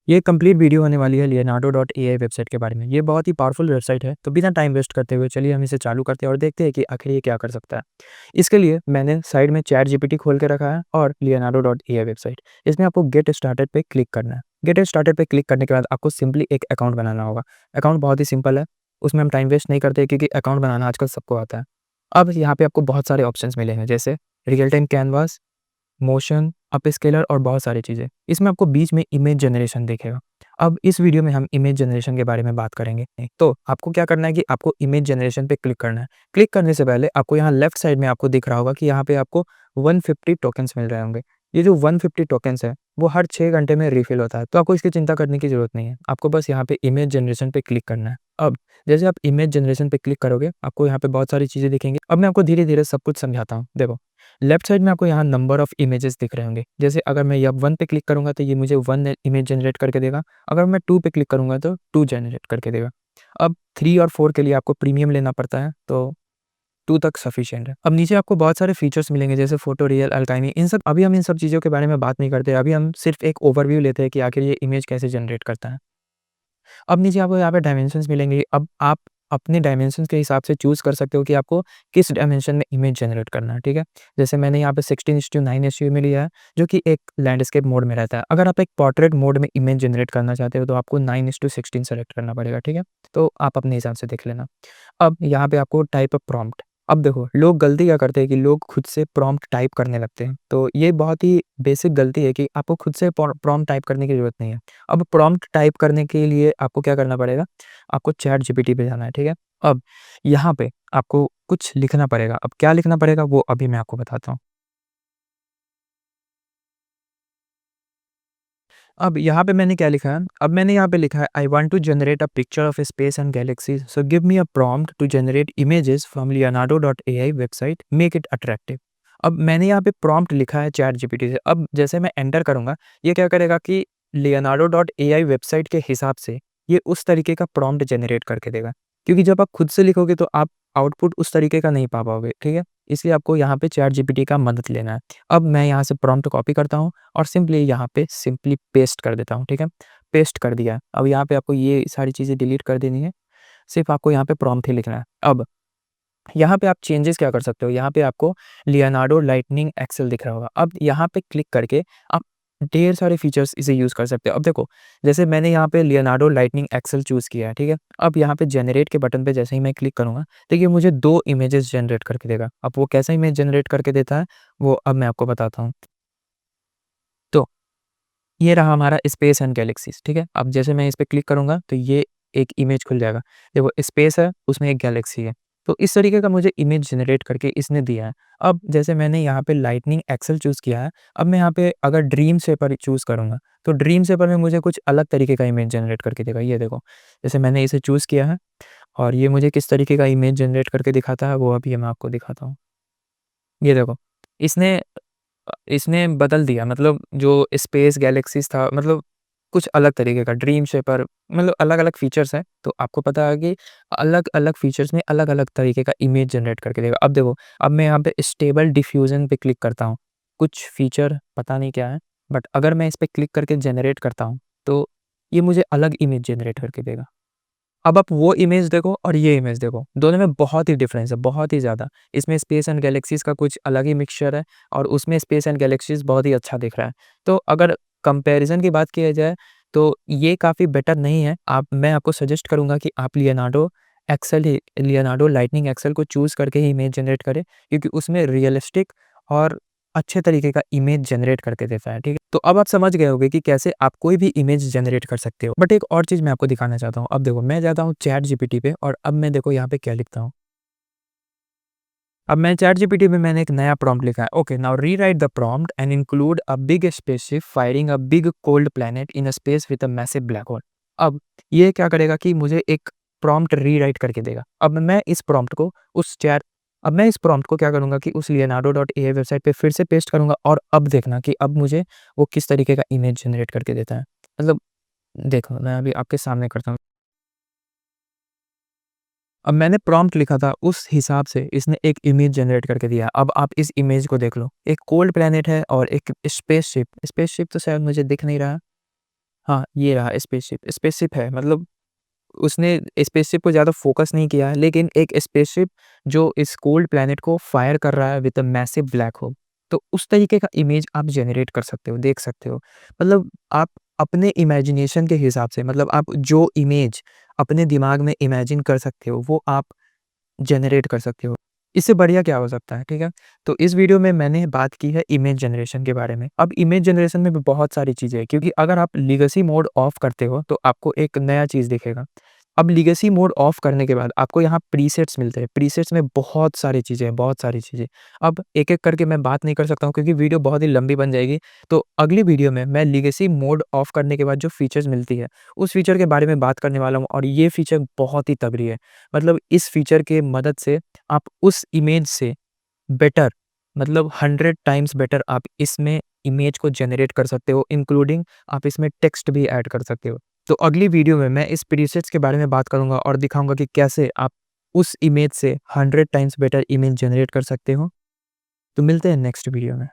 ये complete video होने वाली है लियोनार्डो डॉट एआई वेबसाइट के बारे में। ये बहुत ही पावरफुल वेबसाइट है, तो बिना टाइम वेस्ट करते हुए चलिए हम इसे चालू करते हैं और देखते हैं कि आखिर ये क्या कर सकता है। इसके लिए मैंने साइड में चैट जीपीटी खोल के रखा है और लियोनार्डो डॉट एआई वेबसाइट। इसमें आपको गेट स्टार्टेड पे क्लिक करना है। गेट स्टार्टेड पे क्लिक करने के बाद आपको सिंपली एक अकाउंट बनाना होगा। अकाउंट बहुत ही सिंपल है, उसमें हम टाइम वेस्ट नहीं करते क्योंकि अकाउंट बनाना आजकल सबको आता है। अब यहाँ पे आपको बहुत सारे ऑप्शंस मिलेंगे, जैसे real time canvas, motion, upscaler और बहुत सारी चीज़ें। इसमें आपको बीच में इमेज जनरेशन दिखेगा। अब इस वीडियो में हम इमेज जनरेशन के बारे में बात करेंगे। तो आपको क्या करना है कि आपको इमेज जनरेशन पे क्लिक करना है। क्लिक करने से पहले आपको यहाँ लेफ्ट साइड में आपको दिख रहा होगा कि यहाँ पे आपको 150 टोकन्स मिल रहे होंगे। ये जो 150 टोकन्स है, वो हर 6 घंटे में रिफिल होता है, तो आपको इसकी चिंता करने की ज़रूरत नहीं है। आपको बस यहाँ पे इमेज जनरेशन पे क्लिक करना है। अब जैसे आप इमेज जनरेशन पे क्लिक करोगे, आपको यहाँ पे बहुत सारी चीज़ें दिखेंगी। अब मैं आपको धीरे-धीरे सब कुछ समझाता हूँ। देखो, लेफ्ट साइड में आपको यहाँ नंबर ऑफ इमेजेस दिख रहे होंगे। जैसे अगर मैं यहाँ 1 पे क्लिक करूँगा तो ये मुझे 1 इमेज जनरेट करके देगा। अगर मैं 2 पे क्लिक करूँगा तो 2 जनरेट करके देगा। अब 3 और 4 के लिए आपको प्रीमियम लेना पड़ता है, तो 2 तक सफिशिएंट है। अब नीचे आपको बहुत सारे फीचर्स मिलेंगे, जैसे फोटो रियल, अल्काइमी, इन सब अभी हम इन सब चीज़ों के बारे में बात नहीं करते। अभी हम सिर्फ एक ओवरव्यू लेते हैं कि आखिर ये इमेज कैसे जनरेट करता है। अब नीचे आपको यहाँ पे डायमेंशंस मिलेंगे। अब आप अपने डायमेंशंस के हिसाब से चूज़ कर सकते हो कि आपको किस डायमेंशन में इमेज जनरेट करना है, ठीक है? जैसे मैंने यहाँ पे 16:9 में लिया है, जो कि एक लैंडस्केप मोड में रहता है। अगर आप एक पोर्ट्रेट मोड में इमेज जनरेट करना चाहते हो, तो आपको 9:16 सेलेक्ट करना पड़ेगा, ठीक है? तो आप अपने हिसाब से देख लेना। अब यहाँ पे आपको टाइप अ प्रॉम्प्ट। अब देखो, लोग गलती क्या करते हैं कि लोग खुद से प्रॉम्प्ट टाइप करने लगते हैं। तो ये बहुत ही बेसिक गलती है कि आपको खुद से प्रॉम्प्ट टाइप करने की ज़रूरत नहीं है। अब प्रॉम्प्ट टाइप करने के लिए आपको क्या करना पड़ेगा, आपको चैट जीपीटी पे जाना है, ठीक है? अब यहाँ पे आपको कुछ लिखना पड़ेगा। अब क्या लिखना पड़ेगा वो अभी मैं आपको बताता हूँ। अब यहाँ पे मैंने क्या लिखा है, अब मैंने यहाँ पे लिखा है, I want to generate a picture of space and galaxies, so give me a prompt to generate images from Leonardo dot AI website, make it attractive. अब मैंने यहाँ पे प्रॉम्प्ट लिखा है चैट जीपीटी से। अब जैसे मैं एंटर करूँगा, ये क्या करेगा कि लियोनार्डो डॉट एआई वेबसाइट के हिसाब से ये उस तरीके का प्रॉम्प्ट जनरेट करके देगा। क्योंकि जब आप खुद से लिखोगे तो आप आउटपुट उस तरीके का नहीं पा पाओगे, ठीक है? इसलिए आपको यहाँ पे चैट जीपीटी का मदद लेना है। अब मैं यहाँ से प्रॉम्प्ट कॉपी करता हूँ और सिंपली यहाँ पे सिंपली पेस्ट कर देता हूँ, ठीक है? पेस्ट कर दिया। अब यहाँ पे आपको ये सारी चीज़ें डिलीट कर देनी है, सिर्फ़ आपको यहाँ पे प्रॉम्प्ट ही लिखना है। अब यहाँ पे आप चेंजेस क्या कर सकते हो, यहाँ पे आपको लियोनार्डो लाइटनिंग एक्सेल दिख रहा होगा। अब यहाँ पे क्लिक करके आप ढेर सारे फीचर्स इसे यूज़ कर सकते हो। अब देखो, जैसे मैंने यहाँ पे लियोनार्डो लाइटनिंग एक्सेल चूज़ किया है, ठीक है? अब यहाँ पे जनरेट के बटन पे जैसे ही मैं क्लिक करूँगा, देखिए मुझे 2 इमेजेस जनरेट करके देगा। अब वो कैसा इमेज जनरेट करके देता है, वो अब मैं आपको बताता हूँ। तो ये रहा हमारा स्पेस एंड गैलेक्सीज़, ठीक है? अब जैसे मैं इस पे क्लिक करूँगा तो ये एक इमेज खुल जाएगा। देखो, स्पेस है, उसमें एक गैलेक्सी है। तो इस तरीके का मुझे इमेज जनरेट करके इसने दिया है। अब जैसे मैंने यहाँ पे लाइटनिंग एक्सेल चूज़ किया है, अब मैं यहाँ पे अगर ड्रीम शेपर चूज़ करूँगा, तो ड्रीम शेपर में मुझे कुछ अलग तरीके का इमेज जनरेट करके देगा। ये देखो, जैसे मैंने इसे चूज़ किया है और ये मुझे किस तरीके का इमेज जनरेट करके दिखाता है, वो अभी मैं आपको दिखाता हूँ। ये देखो, इसने इसने बदल दिया, मतलब जो स्पेस गैलेक्सीज़ था, मतलब कुछ अलग तरीके का ड्रीम शेपर, मतलब अलग-अलग फीचर्स हैं। तो आपको पता है कि अलग-अलग फीचर्स में अलग-अलग तरीके का इमेज जनरेट करके देगा। अब देखो, अब मैं यहाँ पे स्टेबल डिफ्यूज़न पे क्लिक करता हूँ। कुछ फीचर पता नहीं क्या है, बट अगर मैं इस पे क्लिक करके जनरेट करता हूँ, तो ये मुझे अलग इमेज जनरेट करके देगा। अब आप वो इमेज देखो और ये इमेज देखो, दोनों में बहुत ही डिफरेंस है, बहुत ही ज़्यादा। इसमें स्पेस एंड गैलेक्सीज़ का कुछ अलग ही मिक्सचर है और उसमें स्पेस एंड गैलेक्सीज़ बहुत ही अच्छा दिख रहा है। तो अगर कंपैरिज़न की बात किया जाए, तो ये काफ़ी बेटर नहीं है। मैं आपको सजेस्ट करूँगा कि आप लियोनार्डो लाइटनिंग एक्सेल को चूज़ करके ही इमेज जनरेट करें, क्योंकि उसमें रियलिस्टिक और अच्छे तरीके का इमेज जनरेट करके देता है, ठीक है? तो अब आप समझ गए होंगे कि कैसे आप कोई भी इमेज जनरेट कर सकते हो। बट एक और चीज़ मैं आपको दिखाना चाहता हूँ। अब देखो, मैं जाता हूँ चैट जीपीटी पे और अब मैं देखो यहाँ पे क्या लिखता हूँ। अब मैं चैट जीपीटी में मैंने एक नया प्रॉम्प्ट लिखा है। Okay, now rewrite the prompt and include a big spaceship firing a big cold planet in a space with a massive black hole. अब ये क्या करेगा कि मुझे एक प्रॉम्प्ट रीराइट करके देगा। अब मैं इस प्रॉम्प्ट को क्या करूँगा कि उस लियोनार्डो डॉट एआई वेबसाइट पे फिर से पेस्ट करूँगा और अब देखना कि अब मुझे वो किस तरीके का इमेज जनरेट करके देता है। मतलब देखो, मैं अभी आपके सामने करता हूँ। अब मैंने प्रॉम्प्ट लिखा था, उस हिसाब से इसने एक इमेज जनरेट करके दिया। अब आप इस इमेज को देख लो। एक कोल्ड प्लैनेट है और एक स्पेसशिप तो शायद मुझे दिख नहीं रहा। हाँ, ये रहा स्पेसशिप। स्पेसशिप है मतलब उसने स्पेसशिप को ज़्यादा फ़ोकस नहीं किया है, लेकिन एक स्पेसशिप जो इस कोल्ड प्लैनेट को फायर कर रहा है with a massive black hole. तो उस तरीके का इमेज आप जनरेट कर सकते हो, देख सकते हो। मतलब आप अपने इमेजिनेशन के हिसाब से मतलब आप जो इमेज अपने दिमाग में इमेजिन कर सकते हो, वो आप जनरेट कर सकते हो। इससे बढ़िया क्या हो सकता है, ठीक है? तो इस वीडियो में मैंने बात की है इमेज जनरेशन के बारे में। अब इमेज जनरेशन में भी बहुत सारी चीज़ें हैं क्योंकि अगर आप लेगेसी मोड ऑफ करते हो तो आपको एक नया चीज़ दिखेगा। अब लेगेसी मोड ऑफ करने के बाद आपको यहाँ प्रीसेट्स मिलते हैं। प्रीसेट्स में बहुत सारी चीज़ें हैं, बहुत सारी चीज़ें। अब एक-एक करके मैं बात नहीं कर सकता हूँ क्योंकि वीडियो बहुत ही लंबी बन जाएगी। तो अगली वीडियो में मैं लेगेसी मोड ऑफ करने के बाद जो फीचर्स मिलती है, उस फीचर के बारे में बात करने वाला हूँ और ये फीचर बहुत ही तगड़ी है। मतलब इस फीचर के मदद से आप उस इमेज से बेटर मतलब 100 टाइम्स बेटर आप इसमें इमेज को जनरेट कर सकते हो, इंक्लूडिंग आप इसमें टेक्स्ट भी ऐड कर सकते हो। तो अगली वीडियो में मैं इस प्रीसेट्स के बारे में बात करूँगा और दिखाऊँगा कि कैसे आप उस इमेज से 100 टाइम्स बेटर इमेज जनरेट कर सकते हो। तो मिलते हैं नेक्स्ट वीडियो में।